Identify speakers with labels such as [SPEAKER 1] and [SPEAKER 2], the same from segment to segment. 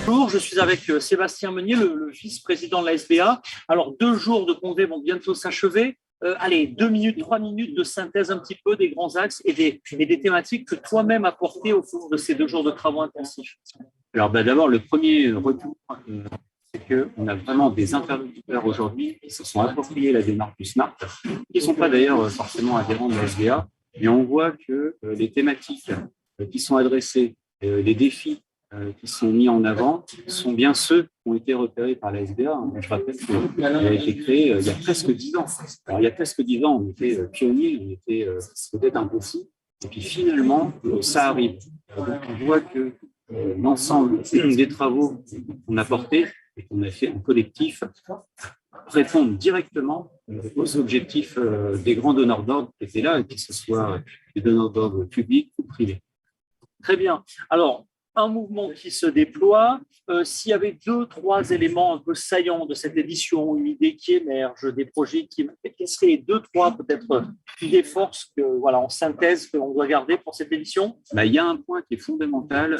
[SPEAKER 1] Bonjour, je suis avec Sébastien Meunier, le vice-président de la SBA. Alors, 2 jours de congrès vont bientôt s'achever. Allez, 2 minutes, 3 minutes de synthèse un petit peu des grands axes et des thématiques que toi-même as portées au cours de ces 2 jours de travaux intensifs.
[SPEAKER 2] Alors, d'abord, le premier retour, c'est qu'on a vraiment des interlocuteurs aujourd'hui qui se sont appropriés la démarche du SMART, qui ne sont pas d'ailleurs forcément adhérents de la SBA, mais on voit que les thématiques qui sont adressées, les défis qui sont mis en avant sont bien ceux qui ont été repérés par la SBA. Je rappelle qu'elle a été créée il y a presque 10 ans. Alors, il y a presque 10 ans, on était pionniers, on était peut-être un peu fous. Et puis finalement, ça arrive. Donc, on voit que l'ensemble des travaux qu'on a portés et qu'on a fait en collectif répondent directement aux objectifs des grands donneurs d'ordre qui étaient là, que ce soit des donneurs d'ordre publics ou privés.
[SPEAKER 1] Très bien. Alors, un mouvement qui se déploie. S'il y avait 2, 3 éléments un peu saillants de cette édition, une idée qui émerge, des projets qui émergent, quels seraient les 2, 3 peut-être idées forces en synthèse que l'on doit garder pour cette édition?
[SPEAKER 2] Il y a un point qui est fondamental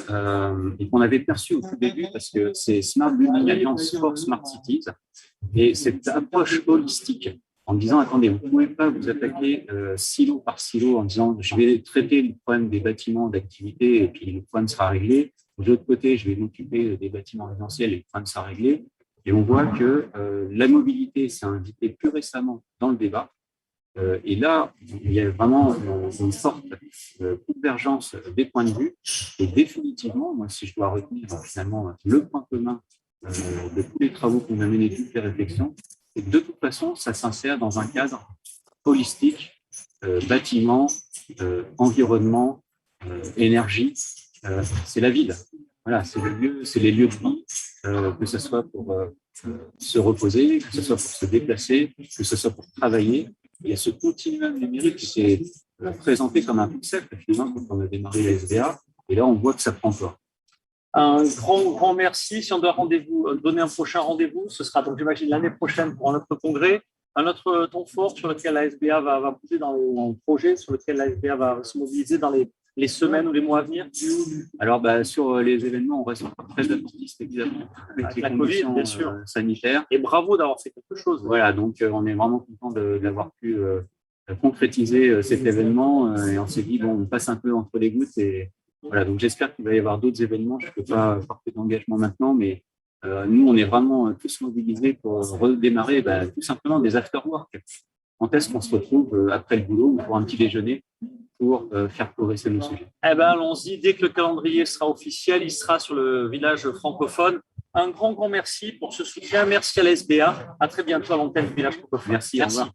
[SPEAKER 2] et qu'on avait perçu au tout début parce que c'est Smart Building Alliance for Smart Cities et cette approche holistique en disant attendez, vous ne pouvez pas vous attaquer silo par silo en disant je vais traiter le problème des bâtiments d'activité et puis le problème sera réglé. De l'autre côté, je vais m'occuper des bâtiments résidentiels et le problème sera réglé. Et on voit que la mobilité s'est invitée plus récemment dans le débat. Et là, il y a vraiment une forte convergence des points de vue. Et définitivement, moi, si je dois retenir finalement le point commun de tous les travaux qu'on a menés, toutes les réflexions, c'est que de toute façon, ça s'insère dans un cadre holistique, bâtiment, environnement, énergie. C'est la ville. Voilà, c'est les lieux de vie, que ce soit pour se reposer, que ce soit pour se déplacer, que ce soit pour travailler. Il y a ce continuum numérique qui s'est présenté comme un concept finalement quand on a démarré la SBA. Et là, on voit que ça prend corps.
[SPEAKER 1] Un grand merci. Si on doit donner un prochain rendez-vous, ce sera donc, j'imagine, l'année prochaine pour un autre congrès. Un autre temps fort sur lequel la SBA va bouger un projet sur lequel la SBA va se mobiliser dans les semaines ou les mois à venir.
[SPEAKER 2] Alors, sur les événements, on reste très attentiste, évidemment, avec les
[SPEAKER 1] la
[SPEAKER 2] conditions
[SPEAKER 1] COVID, bien sûr.
[SPEAKER 2] Sanitaires.
[SPEAKER 1] Et bravo d'avoir fait quelque chose.
[SPEAKER 2] Voilà, donc on est vraiment content d'avoir pu concrétiser cet événement et on s'est dit, bon, on passe un peu entre les gouttes et voilà, donc j'espère qu'il va y avoir d'autres événements. Je ne peux pas porter d'engagement maintenant, mais nous, on est vraiment tous mobilisés pour redémarrer tout simplement des after-work. Quand est-ce qu'on se retrouve après le boulot ou pour un petit déjeuner pour faire progresser nos sujets?
[SPEAKER 1] Allons-y, dès que le calendrier sera officiel, il sera sur le village francophone. Un grand merci pour ce soutien. Merci à la SBA. À très bientôt à l'antenne du village francophone.
[SPEAKER 2] Merci. Au revoir.